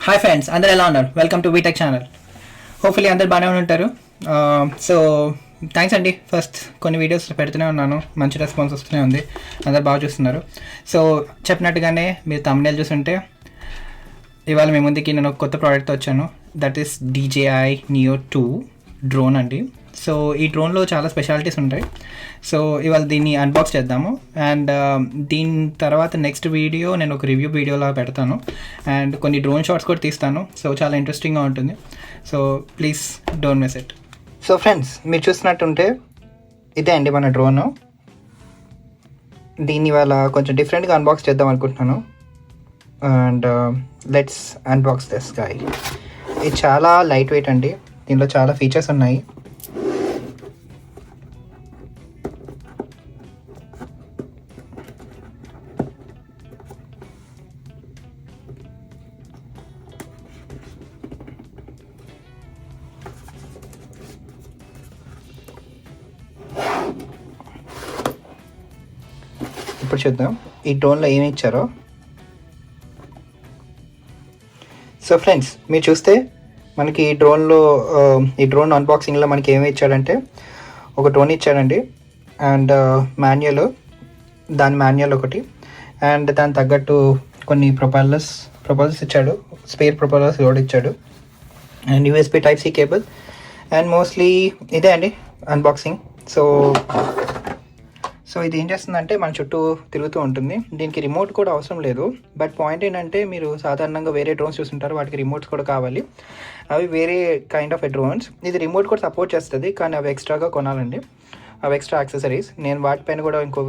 Hi friends, అందరు ఎలా ఉన్నారు? Welcome to VTEC channel. Hopefully అందరు బాగానే ఉంటారు. సో థ్యాంక్స్ అండి. ఫస్ట్ కొన్ని వీడియోస్ పెడుతూనే ఉన్నాను, మంచి రెస్పాన్స్ వస్తూనే ఉంది, అందరు బాగా చూస్తున్నారు. సో చెప్పినట్టుగానే మీరు thumbnail చూస్తుంటే ఇవాళ మీ ముందుకి నేను ఒక కొత్త ప్రోడక్ట్తో వచ్చాను. That is DJI Neo 2 drone అండి. సో ఈ డ్రోన్లో చాలా స్పెషాలిటీస్ ఉంటాయి. సో ఇవాళ దీన్ని అన్బాక్స్ చేద్దాము. అండ్ దీని తర్వాత నెక్స్ట్ వీడియో నేను ఒక రివ్యూ వీడియోలా పెడతాను. అండ్ కొన్ని డ్రోన్ షాట్స్ కూడా తీస్తాను. సో చాలా ఇంట్రెస్టింగ్గా ఉంటుంది. So please don't miss it. So friends, మీరు చూసినట్టుంటే ఇదే అండి మన డ్రోను. దీన్ని ఇవాళ కొంచెం డిఫరెంట్గా అన్బాక్స్ చేద్దాం అనుకుంటున్నాను. And let's unbox this guy. ఇది చాలా లైట్ వెయిట్ అండి. దీనిలో చాలా ఫీచర్స్ ఉన్నాయి. ఇప్పుడు చూద్దాం ఈ డ్రోన్లో ఏమి ఇచ్చారో. సో ఫ్రెండ్స్, మీరు చూస్తే మనకి ఈ డ్రోన్ అన్బాక్సింగ్లో మనకి ఏమి ఇచ్చాడంటే ఒక డ్రోన్ ఇచ్చాడండి. అండ్ దాని మాన్యువల్ ఒకటి, అండ్ దాని తగ్గట్టు కొన్ని ప్రొపల్లర్స్ ఇచ్చాడు. స్పేర్ ప్రొపల్లర్స్ కూడా ఇచ్చాడు. And USB Type-C cable. And mostly ఇదే అండి అన్బాక్సింగ్. సో ఇది ఏం చేస్తుందంటే మన చుట్టూ తిరుగుతూ ఉంటుంది. దీనికి రిమోట్ కూడా అవసరం లేదు. బట్ పాయింట్ ఏంటంటే, మీరు సాధారణంగా వేరే డ్రోన్స్ చూస్తుంటారు, వాటికి రిమోట్స్ కూడా కావాలి. అవి వేరే కైండ్ ఆఫ్ డ్రోన్స్. ఇది రిమోట్ కూడా సపోర్ట్ చేస్తుంది, కానీ అవి ఎక్స్ట్రాగా కొనాలండి. అవి ఎక్స్ట్రా యాక్సెసరీస్. నేను వాటిపైన కూడా ఇంకో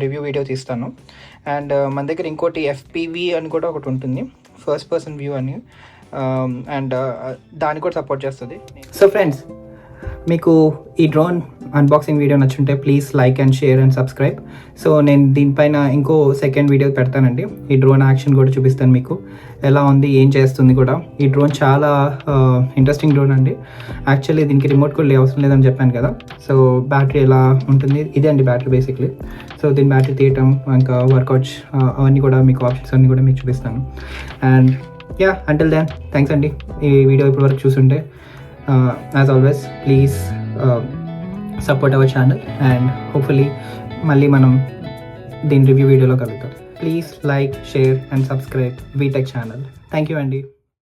రివ్యూ వీడియో తీస్తాను. అండ్ మన దగ్గర ఇంకోటి FPV అని కూడా ఒకటి ఉంటుంది, ఫస్ట్ పర్సన్ వ్యూ అని. అండ్ దాన్ని కూడా సపోర్ట్ చేస్తుంది. సో ఫ్రెండ్స్, మీకు ఈ డ్రోన్ అన్బాక్సింగ్ వీడియో నచ్చుంటే please like and share and subscribe. So నేను దీనిపైన ఇంకో సెకండ్ వీడియో పెడతానండి. ఈ డ్రోన్ యాక్షన్ కూడా చూపిస్తాను మీకు, ఎలా ఉంది, ఏం చేస్తుంది కూడా. ఈ డ్రోన్ చాలా ఇంట్రెస్టింగ్ డ్రోన్ అండి. యాక్చువల్లీ దీనికి రిమోట్ కూడా అవసరం లేదని చెప్పాను కదా. సో బ్యాటరీ ఎలా ఉంటుంది, ఇదే అండి బ్యాటరీ బేసిక్లీ. సో దీని బ్యాటరీ తీయటం, ఇంకా వర్కౌట్స్, అవన్నీ కూడా మీకు ఆప్షన్స్ అన్నీ కూడా మీకు చూపిస్తాను. అండ్ అంటిల్ దెన్ థ్యాంక్స్ అండి ఈ వీడియో ఇప్పటి వరకు చూస్తుంటే. As always, please support our channel, and hopefully మళ్ళీ మనం దీని రివ్యూ వీడియోలో కలుగుతాం. Please like, share and subscribe VTech channel. Thank you అండి.